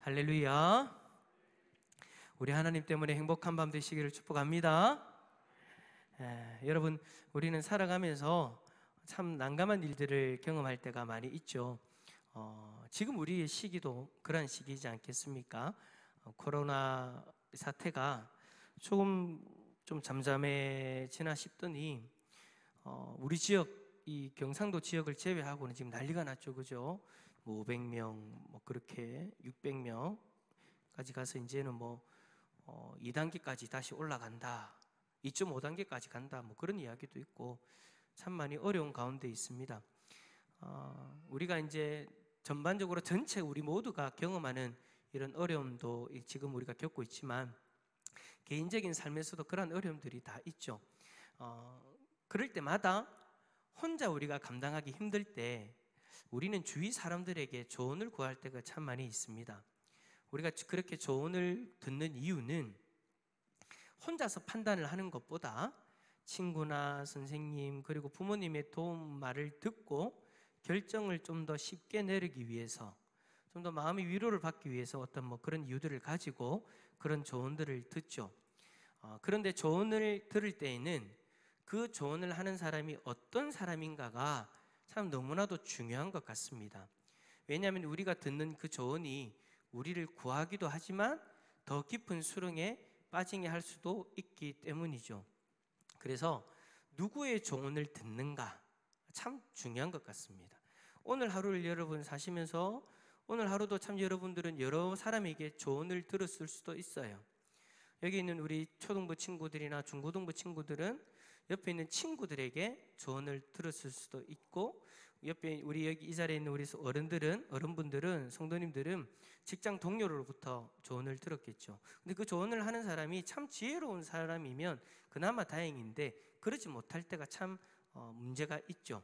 할렐루야. 우리 하나님 때문에 행복한 밤 되시기를 축복합니다. 여러분, 우리는 살아가면서 참 난감한 일들을 경험할 때가 많이 있죠. 지금 우리의 시기도 그런 시기이지 않겠습니까? 코로나 사태가 조금 좀 잠잠해지나 싶더니 우리 지역, 이 경상도 지역을 제외하고는 지금 난리가 났죠, 그죠? 뭐 500명, 뭐 그렇게 600명까지 가서 이제는 뭐 2단계까지 다시 올라간다, 2.5단계까지 간다, 뭐 그런 이야기도 있고 참 많이 어려운 가운데 있습니다. 우리가 이제 전반적으로 전체 우리 모두가 경험하는 이런 어려움도 지금 우리가 겪고 있지만 개인적인 삶에서도 그런 어려움들이 다 있죠. 그럴 때마다 혼자 우리가 감당하기 힘들 때 우리는 주위 사람들에게 조언을 구할 때가 참 많이 있습니다. 우리가 그렇게 조언을 듣는 이유는 혼자서 판단을 하는 것보다 친구나 선생님 그리고 부모님의 도움 말을 듣고 결정을 좀 더 쉽게 내리기 위해서, 좀 더 마음의 위로를 받기 위해서 어떤 뭐 그런 이유들을 가지고 그런 조언들을 듣죠. 그런데 조언을 들을 때에는 그 조언을 하는 사람이 어떤 사람인가가 참 너무나도 중요한 것 같습니다. 왜냐하면 우리가 듣는 그 조언이 우리를 구하기도 하지만 더 깊은 수렁에 빠지게 할 수도 있기 때문이죠. 그래서 누구의 조언을 듣는가 참 중요한 것 같습니다. 오늘 하루를 여러분 사시면서 오늘 하루도 참 여러분들은 여러 사람에게 조언을 들었을 수도 있어요. 여기 있는 우리 초등부 친구들이나 중고등부 친구들은 옆에 있는 친구들에게 조언을 들었을 수도 있고, 옆에 우리 여기 이 자리에 있는 우리 어른분들은 성도님들은 직장 동료로부터 조언을 들었겠죠. 근데 그 조언을 하는 사람이 참 지혜로운 사람이면 그나마 다행인데 그러지 못할 때가 참 문제가 있죠.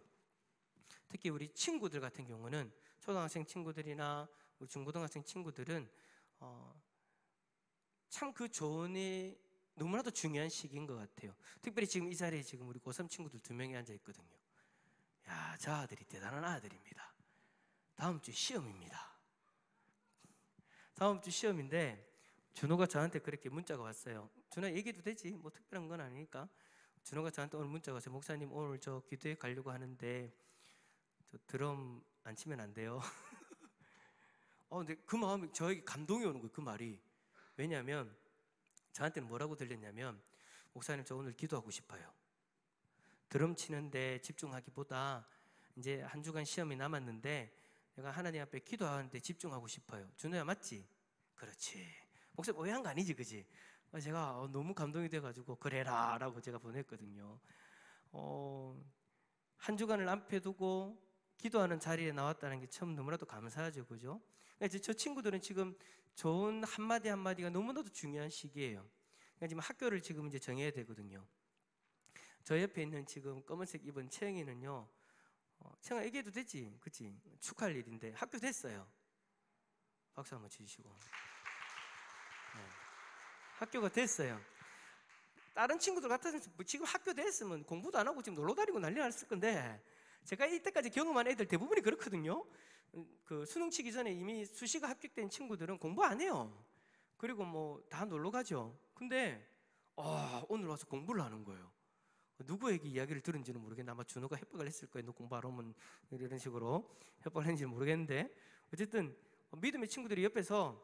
특히 우리 친구들 같은 경우는 초등학생 친구들이나 우리 중고등학생 친구들은 참 그 조언이 너무나도 중요한 시기인 것 같아요. 특별히 지금 이 자리에 지금 우리 고3 친구들 2명이 앉아 있거든요. 야, 저 아들이 대단한 아들입니다. 다음 주 시험입니다. 다음 주 시험인데 준호가 저한테 그렇게 문자가 왔어요. 준호 얘기해도 되지? 뭐 특별한 건 아니니까. 준호가 저한테 오늘 문자가 왔어요. 목사님, 오늘 저 기도회 가려고 하는데 저 드럼 안 치면 안 돼요? 근데 그 마음이 저에게 감동이 오는 거예요. 그 말이. 왜냐하면 저한테는 뭐라고 들렸냐면, 목사님 저 오늘 기도하고 싶어요. 드럼 치는데 집중하기보다 이제 한 주간 시험이 남았는데 내가 하나님 앞에 기도하는데 집중하고 싶어요. 준호야, 맞지? 그렇지. 목사님 오해한 거 아니지, 그지? 제가 너무 감동이 돼가지고 그래라 라고 제가 보냈거든요. 한 주간을 앞에 두고 기도하는 자리에 나왔다는 게 참 너무나도 감사하죠, 그죠? 그러니까 저 친구들은 지금 좋은 한마디 한마디가 너무나도 중요한 시기예요. 그러니까 지금 학교를 지금 이제 정해야 되거든요. 저 옆에 있는 지금 검은색 입은 채영이는요, 채영아 얘기해도 되지? 그치? 축하할 일인데 학교 됐어요. 박수 한번 주시고. 네. 학교가 됐어요. 다른 친구들 같아서 지금 학교 됐으면 공부도 안 하고 지금 놀러 다니고 난리 났을 건데, 제가 이때까지 경험한 애들 대부분이 그렇거든요. 그 수능 치기 전에 이미 수시가 합격된 친구들은 공부 안 해요. 그리고 뭐 다 놀러 가죠. 근데 오늘 와서 공부를 하는 거예요. 누구에게 이야기를 들은지는 모르겠는데 아마 준호가 협박을 했을 거예요. 너 공부하러 오면 이런 식으로 협박을 했는지는 모르겠는데, 어쨌든 믿음의 친구들이 옆에서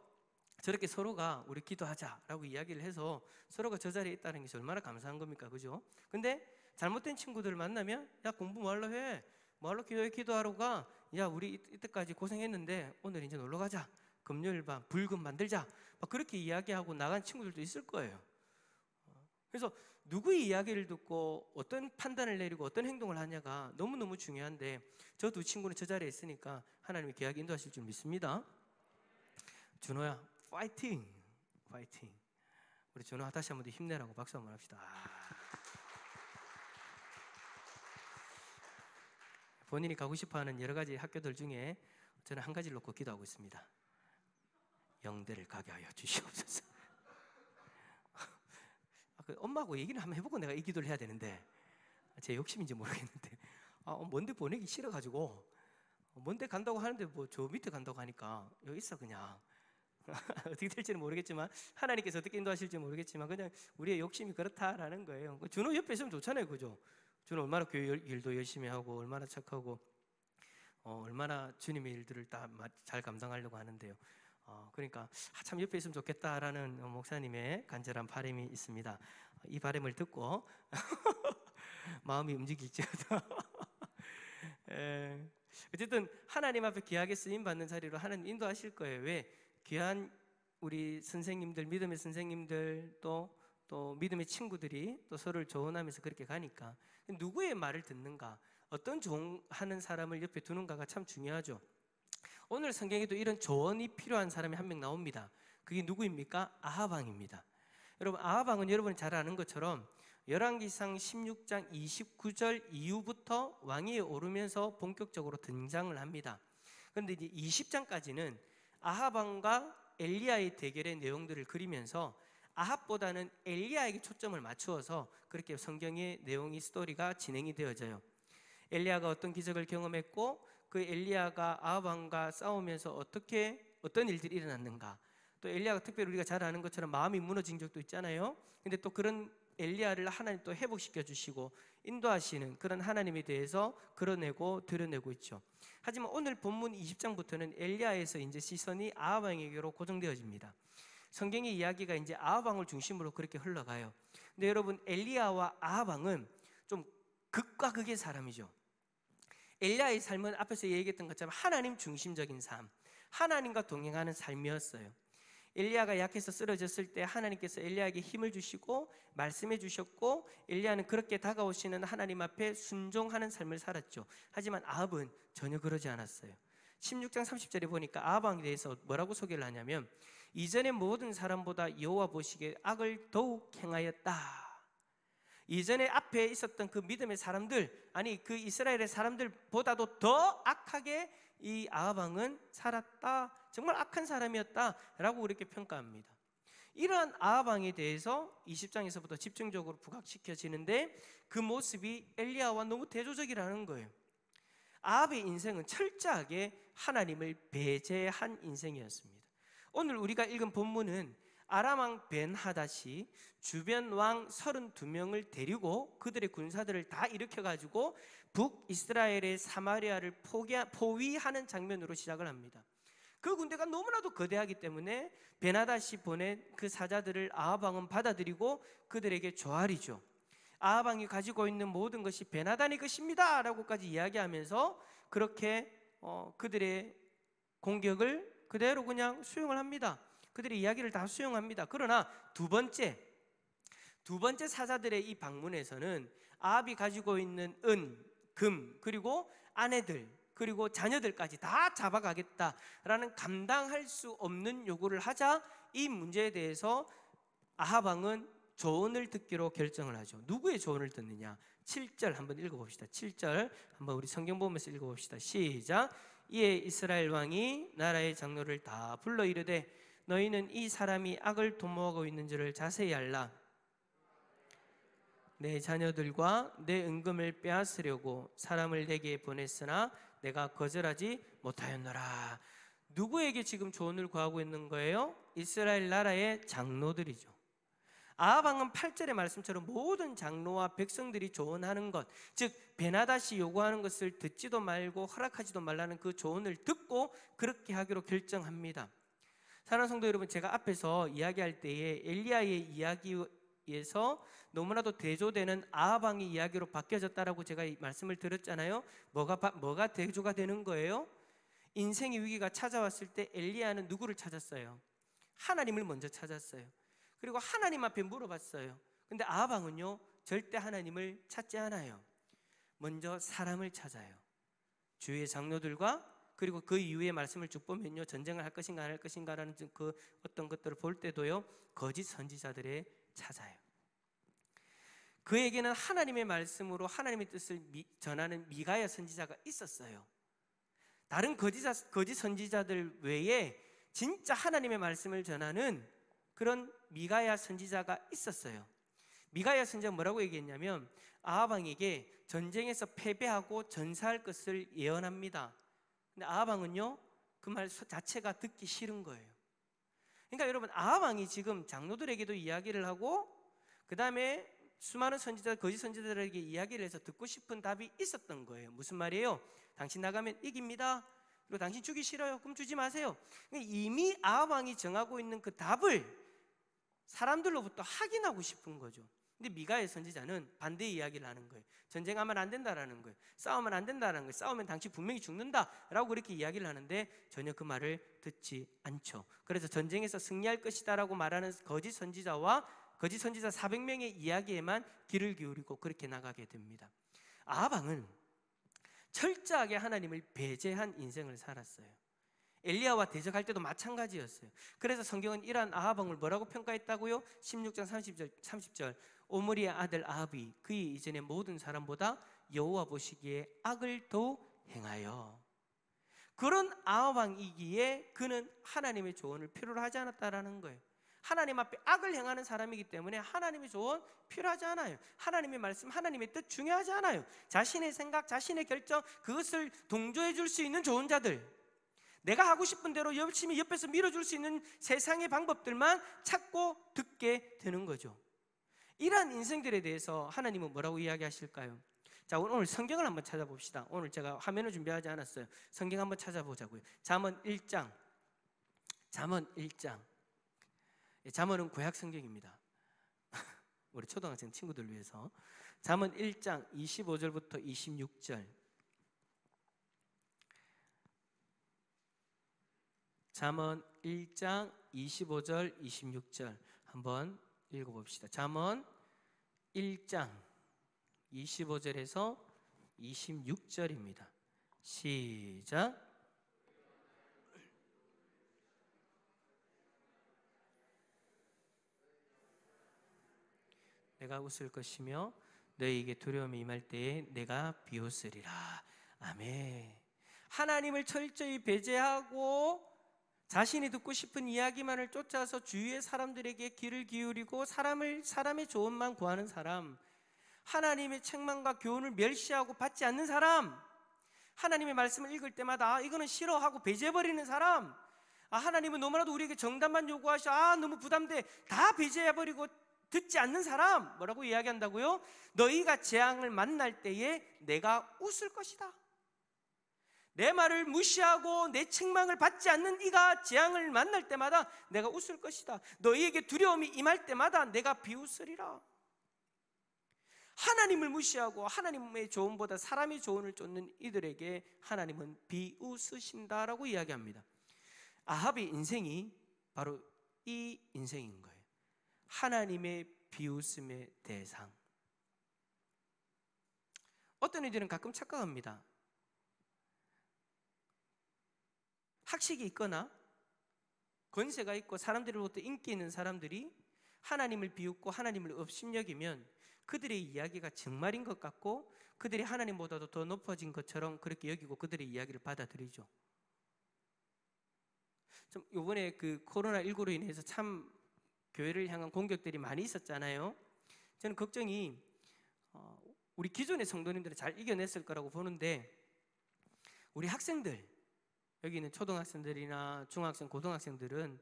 저렇게 서로가 우리 기도하자라고 이야기를 해서 서로가 저 자리에 있다는 것이 얼마나 감사한 겁니까, 그죠? 근데 잘못된 친구들을 만나면, 야 공부 뭐하러 해? 뭐하러 기도하러 가? 야 우리 이때까지 고생했는데 오늘 이제 놀러 가자. 금요일 밤 불금 만들자. 막 그렇게 이야기하고 나간 친구들도 있을 거예요. 그래서 누구의 이야기를 듣고 어떤 판단을 내리고 어떤 행동을 하냐가 너무너무 중요한데, 저 두 친구는 저 자리에 있으니까 하나님이 귀하게 인도하실 줄 믿습니다. 준호야, 파이팅! 파이팅! 우리 준호 다시 한번 더 힘내라고 박수 한번 합시다. 본인이 가고 싶어하는 여러 가지 학교들 중에 저는 한 가지를 놓고 기도하고 있습니다. 영대를 가게 하여 주시옵소서. 엄마하고 얘기를 한번 해보고 내가 이 기도를 해야 되는데, 제 욕심인지 모르겠는데 먼데 보내기 싫어가지고, 먼데 간다고 하는데 뭐 저 밑에 간다고 하니까 여기 있어 그냥. 어떻게 될지는 모르겠지만, 하나님께서 어떻게 인도하실지 모르겠지만, 그냥 우리의 욕심이 그렇다라는 거예요. 준호 옆에 있으면 좋잖아요, 그죠? 준호 얼마나 교회 일도 열심히 하고 얼마나 착하고 얼마나 주님의 일들을 다 잘 감당하려고 하는데요. 그러니까 참 옆에 있으면 좋겠다라는 목사님의 간절한 바람이 있습니다. 이 바람을 듣고 마음이 움직일지어다. 어쨌든 하나님 앞에 귀하게 쓰임 받는 자리로 하나님 인도하실 거예요. 왜? 귀한 우리 선생님들, 믿음의 선생님들, 또 믿음의 친구들이 또 서로를 조언하면서 그렇게 가니까, 누구의 말을 듣는가, 어떤 조언하는 사람을 옆에 두는가가 참 중요하죠. 오늘 성경에도 이런 조언이 필요한 사람이 한 명 나옵니다. 그게 누구입니까? 아합 왕입니다. 여러분, 아합 왕은 여러분이 잘 아는 것처럼 열왕기상 16장 29절 이후부터 왕위에 오르면서 본격적으로 등장을 합니다. 그런데 이제 20장까지는 아합 왕과 엘리야의 대결의 내용들을 그리면서 아합보다는 엘리야에게 초점을 맞추어서 그렇게 성경의 내용이, 스토리가 진행이 되어져요. 엘리야가 어떤 기적을 경험했고, 그 엘리야가 아합 왕과 싸우면서 어떤 일들이 일어났는가, 또 엘리야가 특별히 우리가 잘 아는 것처럼 마음이 무너진 적도 있잖아요. 근데 또 그런 엘리야를 하나님 또 회복시켜 주시고 인도하시는 그런 하나님에 대해서 그려내고 드러내고 있죠. 하지만 오늘 본문 20장부터는 엘리야에서 이제 시선이 아합 왕에게로 고정되어집니다. 성경의 이야기가 이제 아합 왕을 중심으로 그렇게 흘러가요. 근데 여러분, 엘리야와 아합 왕은 좀 극과 극의 사람이죠. 엘리야의 삶은 앞에서 얘기했던 것처럼 하나님 중심적인 삶, 하나님과 동행하는 삶이었어요. 엘리야가 약해서 쓰러졌을 때 하나님께서 엘리야에게 힘을 주시고 말씀해 주셨고, 엘리야는 그렇게 다가오시는 하나님 앞에 순종하는 삶을 살았죠. 하지만 아합은 전혀 그러지 않았어요. 16장 30절에 보니까 아합 왕에 대해서 뭐라고 소개를 하냐면, 이전의 모든 사람보다 여호와 보시기에 악을 더욱 행하였다. 이전에 앞에 있었던 그 믿음의 사람들, 아니 그 이스라엘의 사람들보다도 더 악하게 이 아합 왕은 살았다, 정말 악한 사람이었다라고 이렇게 평가합니다. 이러한 아합 왕에 대해서 20장에서부터 집중적으로 부각시켜지는데, 그 모습이 엘리야와 너무 대조적이라는 거예요. 아합의 인생은 철저하게 하나님을 배제한 인생이었습니다. 오늘 우리가 읽은 본문은 아람 왕 벤하닷이 주변 왕 32명을 데리고 그들의 군사들을 다 일으켜가지고 북이스라엘의 사마리아를 포위하는 장면으로 시작을 합니다. 그 군대가 너무나도 거대하기 때문에 벤하닷이 보낸 그 사자들을 아합 왕은 받아들이고 그들에게 조아리죠. 아합 왕이 가지고 있는 모든 것이 벤하닷의 것입니다 라고까지 이야기하면서 그렇게 그들의 공격을 그대로 그냥 수용을 합니다. 그들의 이야기를 다 수용합니다. 그러나 두 번째 사자들의 이 방문에서는 아합이 가지고 있는 은, 금, 그리고 아내들, 그리고 자녀들까지 다 잡아가겠다라는 감당할 수 없는 요구를 하자, 이 문제에 대해서 아합 왕은 조언을 듣기로 결정을 하죠. 누구의 조언을 듣느냐? 7절 한번 읽어봅시다. 7절 한번 우리 성경 보면서 읽어봅시다. 시작. 이에 이스라엘 왕이 나라의 장로를 다 불러 이르되, 너희는 이 사람이 악을 도모하고 있는 줄을 자세히 알라. 내 자녀들과 내 은금을 빼앗으려고 사람을 내게 보냈으나 내가 거절하지 못하였노라. 누구에게 지금 조언을 구하고 있는 거예요? 이스라엘 나라의 장로들이죠. 아합 왕은 8절의 말씀처럼 모든 장로와 백성들이 조언하는 것, 즉 벤하닷이 요구하는 것을 듣지도 말고 허락하지도 말라는 그 조언을 듣고 그렇게 하기로 결정합니다. 사랑하는 성도 여러분, 제가 앞에서 이야기할 때에 엘리야의 이야기에서 너무나도 대조되는 아합 왕의 이야기로 바뀌어졌다라고 제가 말씀을 드렸잖아요. 뭐가 대조가 되는 거예요? 인생의 위기가 찾아왔을 때 엘리야는 누구를 찾았어요? 하나님을 먼저 찾았어요. 그리고 하나님 앞에 물어봤어요. 근데 아합 왕은요, 절대 하나님을 찾지 않아요. 먼저 사람을 찾아요. 주위의 장로들과, 그리고 그 이후의 말씀을 쭉 보면요, 전쟁을 할 것인가 안 할 것인가라는 그 어떤 것들을 볼 때도요, 거짓 선지자들에 찾아요. 그에게는 하나님의 말씀으로 하나님의 뜻을 전하는 미가야 선지자가 있었어요. 다른 거짓 선지자들 외에 진짜 하나님의 말씀을 전하는 그런 미가야 선지자가 있었어요. 미가야 선지자가 뭐라고 얘기했냐면, 아합 왕에게 전쟁에서 패배하고 전사할 것을 예언합니다. 근데 아합 왕은요, 그 말 자체가 듣기 싫은 거예요. 그러니까 여러분, 아합 왕이 지금 장로들에게도 이야기를 하고 그 다음에 수많은 선지자, 거짓 선지자들에게 이야기를 해서 듣고 싶은 답이 있었던 거예요. 무슨 말이에요? 당신 나가면 이깁니다. 그리고 당신 주기 싫어요. 그럼 주지 마세요. 그러니까 이미 아합 왕이 정하고 있는 그 답을 사람들로부터 확인하고 싶은 거죠. 근데 미가의 선지자는 반대의 이야기를 하는 거예요. 전쟁하면 안 된다라는 거예요. 싸우면 안 된다라는 거예요. 싸우면 당신 분명히 죽는다라고 그렇게 이야기를 하는데 전혀 그 말을 듣지 않죠. 그래서 전쟁에서 승리할 것이다라고 말하는 거짓 선지자와 거짓 선지자 400명의 이야기에만 귀를 기울이고 그렇게 나가게 됩니다. 아합 왕은 철저하게 하나님을 배제한 인생을 살았어요. 엘리야와 대적할 때도 마찬가지였어요. 그래서 성경은 이러한 아합 왕을 뭐라고 평가했다고요? 16장 30절 오므리의 아들 아합이 그의 이전의 모든 사람보다 여호와 보시기에 악을 더 행하여, 그런 아합 왕이기에 그는 하나님의 조언을 필요로 하지 않았다라는 거예요. 하나님 앞에 악을 행하는 사람이기 때문에 하나님의 조언 필요하지 않아요. 하나님의 말씀, 하나님의 뜻 중요하지 않아요. 자신의 생각, 자신의 결정, 그것을 동조해 줄 수 있는 좋은 자들, 내가 하고 싶은 대로 열심히 옆에서 밀어줄 수 있는 세상의 방법들만 찾고 듣게 되는 거죠. 이러한 인생들에 대해서 하나님은 뭐라고 이야기하실까요? 자, 오늘 성경을 한번 찾아봅시다. 오늘 제가 화면을 준비하지 않았어요. 성경 한번 찾아보자고요. 잠언 1장. 잠언 1장. 잠언은 구약 성경입니다. 우리 초등학생 친구들 위해서. 잠언 1장 25절부터 26절. 잠언 1장 25절 26절 한번 읽어봅시다. 잠언 1장 25절에서 26절입니다. 시작. 내가 웃을 것이며 너희에게 두려움이 임할 때에 내가 비웃으리라. 아멘. 하나님을 철저히 배제하고 자신이 듣고 싶은 이야기만을 쫓아서 주위의 사람들에게 귀를 기울이고 사람의 조언만 구하는 사람, 하나님의 책망과 교훈을 멸시하고 받지 않는 사람, 하나님의 말씀을 읽을 때마다 이거는 싫어하고 배제해버리는 사람, 하나님은 너무나도 우리에게 정답만 요구하셔, 너무 부담돼, 다 배제해버리고 듣지 않는 사람, 뭐라고 이야기한다고요? 너희가 재앙을 만날 때에 내가 웃을 것이다. 내 말을 무시하고 내 책망을 받지 않는 이가 재앙을 만날 때마다 내가 웃을 것이다. 너희에게 두려움이 임할 때마다 내가 비웃으리라. 하나님을 무시하고 하나님의 조언보다 사람의 조언을 쫓는 이들에게 하나님은 비웃으신다라고 이야기합니다. 아합의 인생이 바로 이 인생인 거예요. 하나님의 비웃음의 대상. 어떤 이들은 가끔 착각합니다. 학식이 있거나 권세가 있고 사람들로부터 인기 있는 사람들이 하나님을 비웃고 하나님을 업신여기면 그들의 이야기가 정말인 것 같고 그들이 하나님보다도 더 높아진 것처럼 그렇게 여기고 그들의 이야기를 받아들이죠. 좀 이번에 그 코로나19로 인해서 참 교회를 향한 공격들이 많이 있었잖아요. 저는 걱정이 우리 기존의 성도님들은 잘 이겨냈을 거라고 보는데 우리 학생들, 여기 있는 초등학생들이나 중학생, 고등학생들은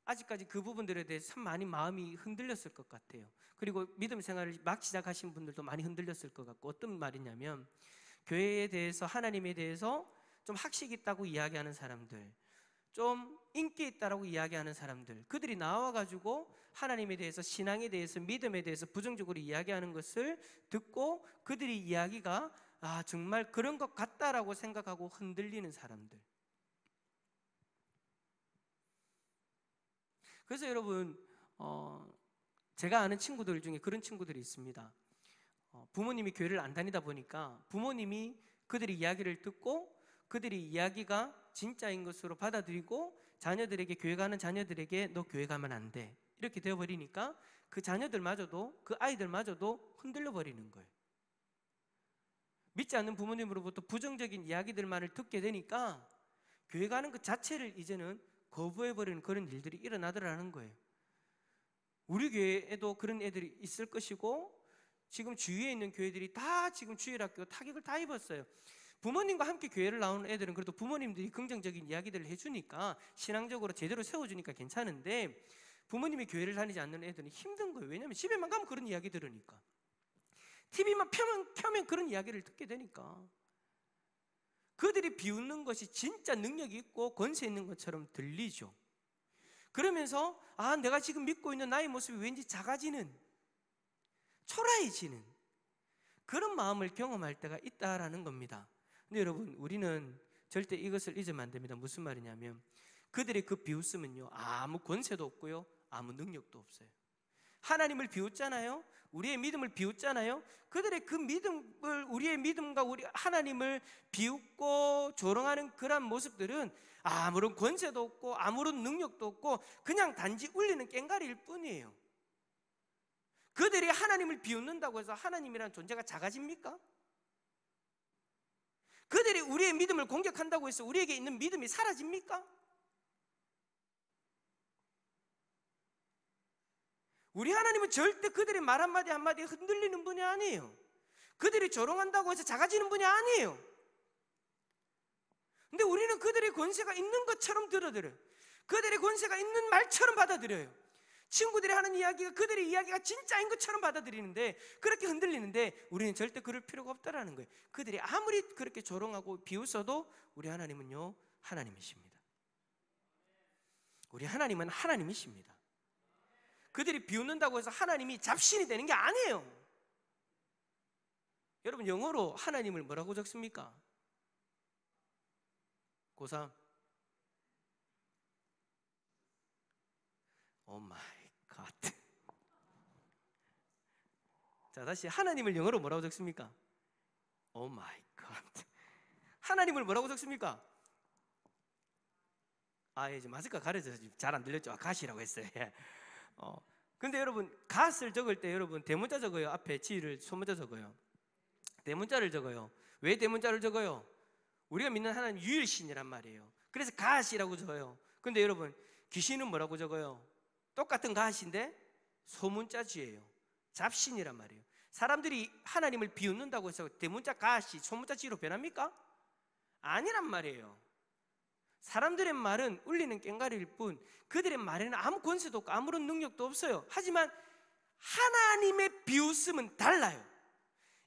아직까지 그 부분들에 대해서 참 많이 마음이 흔들렸을 것 같아요. 그리고 믿음 생활을 막 시작하신 분들도 많이 흔들렸을 것 같고, 어떤 말이냐면 교회에 대해서, 하나님에 대해서 좀 학식 있다고 이야기하는 사람들, 좀 인기 있다라고 이야기하는 사람들, 그들이 나와가지고 하나님에 대해서, 신앙에 대해서, 믿음에 대해서 부정적으로 이야기하는 것을 듣고 그들의 이야기가 정말 그런 것 같다라고 생각하고 흔들리는 사람들. 그래서 여러분, 제가 아는 친구들 중에 그런 친구들이 있습니다. 부모님이 교회를 안 다니다 보니까 부모님이 그들의 이야기를 듣고 그들의 이야기가 진짜인 것으로 받아들이고 자녀들에게, 교회 가는 자녀들에게 너 교회 가면 안 돼, 이렇게 되어버리니까 그 자녀들마저도, 그 아이들마저도 흔들려 버리는 거예요. 믿지 않는 부모님으로부터 부정적인 이야기들만을 듣게 되니까 교회 가는 것 자체를 이제는 거부해버리는 그런 일들이 일어나더라는 거예요. 우리 교회에도 그런 애들이 있을 것이고 지금 주위에 있는 교회들이 다 지금 주일학교 타격을 다 입었어요. 부모님과 함께 교회를 나오는 애들은 그래도 부모님들이 긍정적인 이야기들을 해주니까 신앙적으로 제대로 세워주니까 괜찮은데, 부모님이 교회를 다니지 않는 애들은 힘든 거예요. 왜냐하면 집에만 가면 그런 이야기 들으니까, TV만 펴면 그런 이야기를 듣게 되니까 그들이 비웃는 것이 진짜 능력이 있고 권세 있는 것처럼 들리죠. 그러면서 내가 지금 믿고 있는 나의 모습이 왠지 작아지는, 초라해지는 그런 마음을 경험할 때가 있다라는 겁니다. 근데 여러분, 우리는 절대 이것을 잊으면 안 됩니다. 무슨 말이냐면, 그들의 그 비웃음은요, 아무 권세도 없고요, 아무 능력도 없어요. 하나님을 비웃잖아요. 우리의 믿음을 비웃잖아요. 그들의 그 믿음을, 우리의 믿음과 우리 하나님을 비웃고 조롱하는 그런 모습들은 아무런 권세도 없고 아무런 능력도 없고 그냥 단지 울리는 꽹과리일 뿐이에요. 그들이 하나님을 비웃는다고 해서 하나님이라는 존재가 작아집니까? 그들이 우리의 믿음을 공격한다고 해서 우리에게 있는 믿음이 사라집니까? 우리 하나님은 절대 그들의 말 한마디 한마디에 흔들리는 분이 아니에요. 그들이 조롱한다고 해서 작아지는 분이 아니에요. 근데 우리는 그들의 권세가 있는 것처럼 들어들어요. 그들의 권세가 있는 말처럼 받아들여요. 친구들이 하는 이야기가 그들의 이야기가 진짜인 것처럼 받아들이는데, 그렇게 흔들리는데 우리는 절대 그럴 필요가 없다라는 거예요. 그들이 아무리 그렇게 조롱하고 비웃어도 우리 하나님은요, 하나님이십니다. 우리 하나님은 하나님이십니다. 그들이 비웃는다고 해서 하나님이 잡신이 되는 게 아니에요. 여러분, 영어로 하나님을 뭐라고 적습니까? 고3. 오 마이 갓. 자, 다시 하나님을 영어로 뭐라고 적습니까? 오 마이 갓. 하나님을 뭐라고 적습니까? 이제 마스크가 가려져서 잘 안 들렸죠. 갓이라고 했어요. 근데 여러분, 갓을 적을 때 여러분 대문자 적어요? 앞에 지를 소문자 적어요? 대문자를 적어요. 왜 대문자를 적어요? 우리가 믿는 하나님 유일신이란 말이에요. 그래서 갓이라고 적어요. 근데 여러분, 귀신은 뭐라고 적어요? 똑같은 갓인데 소문자 지예요. 잡신이란 말이에요. 사람들이 하나님을 비웃는다고 해서 대문자 갓이 소문자 지로 변합니까? 아니란 말이에요. 사람들의 말은 울리는 꽹과리일 뿐, 그들의 말에는 아무 권세도 없고 아무런 능력도 없어요. 하지만 하나님의 비웃음은 달라요.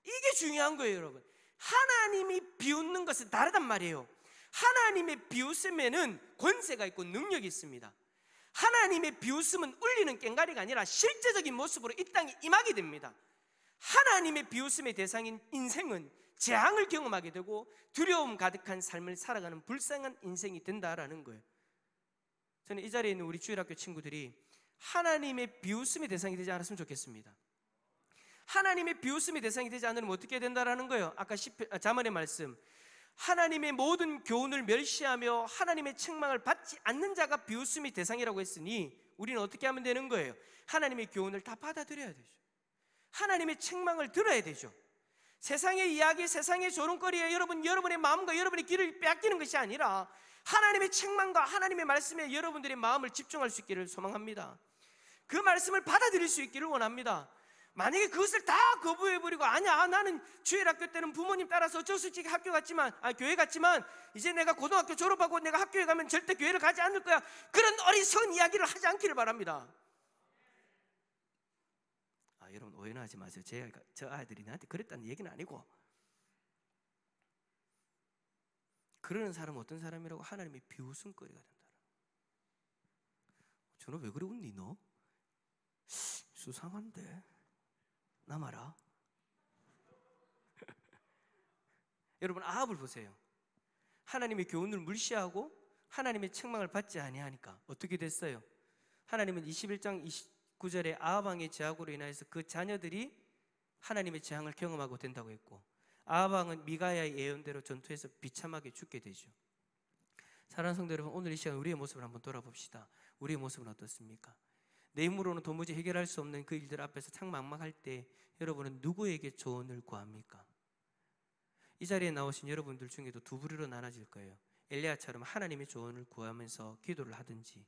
이게 중요한 거예요, 여러분. 하나님이 비웃는 것은 다르단 말이에요. 하나님의 비웃음에는 권세가 있고 능력이 있습니다. 하나님의 비웃음은 울리는 꽹과리가 아니라 실제적인 모습으로 이 땅에 임하게 됩니다. 하나님의 비웃음의 대상인 인생은 재앙을 경험하게 되고 두려움 가득한 삶을 살아가는 불쌍한 인생이 된다라는 거예요. 저는 이 자리에 있는 우리 주일학교 친구들이 하나님의 비웃음의 대상이 되지 않았으면 좋겠습니다. 하나님의 비웃음의 대상이 되지 않으면 어떻게 된다라는 거예요? 아까 잠언의 말씀, 하나님의 모든 교훈을 멸시하며 하나님의 책망을 받지 않는 자가 비웃음의 대상이라고 했으니 우리는 어떻게 하면 되는 거예요? 하나님의 교훈을 다 받아들여야 되죠. 하나님의 책망을 들어야 되죠. 세상의 이야기, 세상의 조롱거리에 여러분의 마음과 여러분의 귀를 빼앗기는 것이 아니라 하나님의 책망과 하나님의 말씀에 여러분들의 마음을 집중할 수 있기를 소망합니다. 그 말씀을 받아들일 수 있기를 원합니다. 만약에 그것을 다 거부해버리고, 아니야, 나는 주일학교 때는 부모님 따라서 어쩔 수 없이 교회 갔지만 이제 내가 고등학교 졸업하고 내가 학교에 가면 절대 교회를 가지 않을 거야, 그런 어리석은 이야기를 하지 않기를 바랍니다. 여러분, 오해는 하지 마세요. 저 아이들이 나한테 그랬다는 얘기는 아니고, 그러는 사람은 어떤 사람이라고? 하나님의 비웃음거리가 된다. 저는 왜 그래 웃니 너? 수상한데 나 말아. 여러분, 아합을 보세요. 하나님의 교훈을 무시하고 하나님의 책망을 받지 아니하니까 어떻게 됐어요? 하나님은 21장 29절에 아합 왕의 제약으로 인하여서 그 자녀들이 하나님의 재앙을 경험하고 된다고 했고, 아합 왕은 미가야의 예언대로 전투에서 비참하게 죽게 되죠. 사랑하는 성도 여러분, 오늘 이 시간 우리의 모습을 한번 돌아봅시다. 우리의 모습은 어떻습니까? 내 힘으로는 도무지 해결할 수 없는 그 일들 앞에서 창망망할 때 여러분은 누구에게 조언을 구합니까? 이 자리에 나오신 여러분들 중에도 두 부류로 나눠질 거예요. 엘리야처럼 하나님의 조언을 구하면서 기도를 하든지,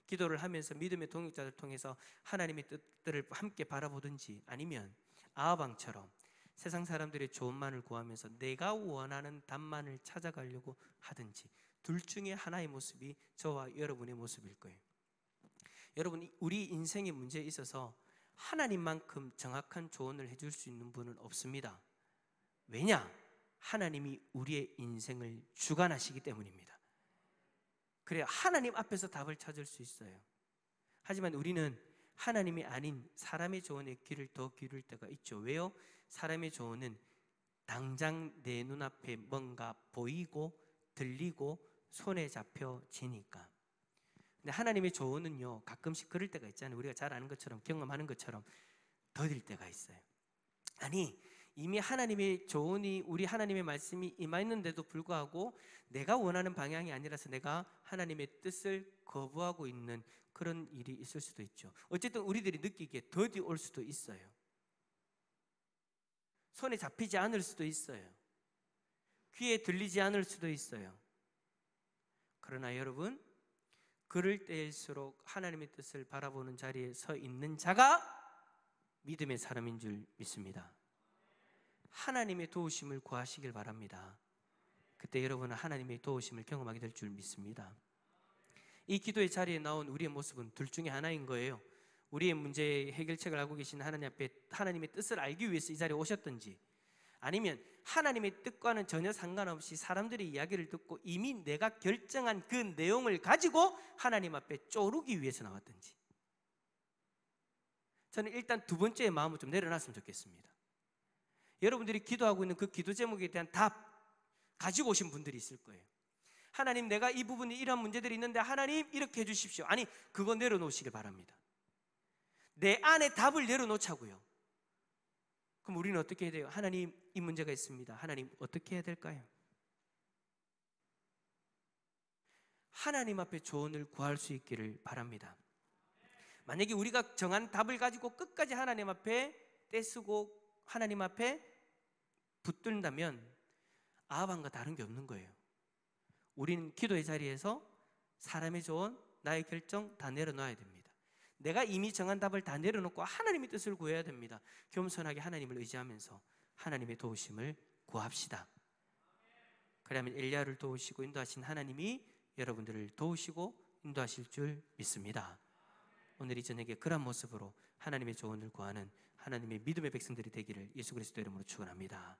기도를 하면서 믿음의 동역자들 통해서 하나님의 뜻들을 함께 바라보든지, 아니면 아합 왕처럼 세상 사람들의 조언만을 구하면서 내가 원하는 답만을 찾아가려고 하든지 둘 중에 하나의 모습이 저와 여러분의 모습일 거예요. 여러분, 우리 인생의 문제에 있어서 하나님만큼 정확한 조언을 해줄 수 있는 분은 없습니다. 왜냐? 하나님이 우리의 인생을 주관하시기 때문입니다. 그래야 하나님 앞에서 답을 찾을 수 있어요. 하지만 우리는 하나님이 아닌 사람의 조언에 귀를 더 기울일 때가 있죠. 왜요? 사람의 조언은 당장 내 눈앞에 뭔가 보이고 들리고 손에 잡혀지니까. 근데 하나님의 조언은요, 가끔씩 그럴 때가 있잖아요. 우리가 잘 아는 것처럼, 경험하는 것처럼 더딜 때가 있어요. 아니, 이미 하나님의 조언이, 우리 하나님의 말씀이 임했는데도 불구하고 내가 원하는 방향이 아니라서 내가 하나님의 뜻을 거부하고 있는 그런 일이 있을 수도 있죠. 어쨌든 우리들이 느끼기에 더디 올 수도 있어요. 손에 잡히지 않을 수도 있어요. 귀에 들리지 않을 수도 있어요. 그러나 여러분, 그럴 때일수록 하나님의 뜻을 바라보는 자리에 서 있는 자가 믿음의 사람인 줄 믿습니다. 하나님의 도우심을 구하시길 바랍니다. 그때 여러분은 하나님의 도우심을 경험하게 될 줄 믿습니다. 이 기도의 자리에 나온 우리의 모습은 둘 중에 하나인 거예요. 우리의 문제의 해결책을 알고 계신 하나님 앞에 하나님의 뜻을 알기 위해서 이 자리에 오셨든지, 아니면 하나님의 뜻과는 전혀 상관없이 사람들의 이야기를 듣고 이미 내가 결정한 그 내용을 가지고 하나님 앞에 쪼르기 위해서 나왔든지, 저는 일단 두 번째의 마음을 좀 내려놨으면 좋겠습니다. 여러분들이 기도하고 있는 그 기도 제목에 대한 답 가지고 오신 분들이 있을 거예요. 하나님, 내가 이 부분에 이런 문제들이 있는데 하나님 이렇게 해주십시오. 아니, 그거 내려놓으시길 바랍니다. 내 안에 답을 내려놓자고요. 그럼 우리는 어떻게 해야 돼요? 하나님, 이 문제가 있습니다. 하나님, 어떻게 해야 될까요? 하나님 앞에 조언을 구할 수 있기를 바랍니다. 만약에 우리가 정한 답을 가지고 끝까지 하나님 앞에 떼쓰고 하나님 앞에 붙들다면 아합과 다른 게 없는 거예요. 우리는 기도의 자리에서 사람의 조언, 나의 결정 다 내려놔야 됩니다. 내가 이미 정한 답을 다 내려놓고 하나님의 뜻을 구해야 됩니다. 겸손하게 하나님을 의지하면서 하나님의 도우심을 구합시다. 그러면 엘리야를 도우시고 인도하신 하나님이 여러분들을 도우시고 인도하실 줄 믿습니다. 오늘 이 저녁에 그런 모습으로 하나님의 조언을 구하는 하나님의 믿음의 백성들이 되기를 예수 그리스도 이름으로 축원합니다.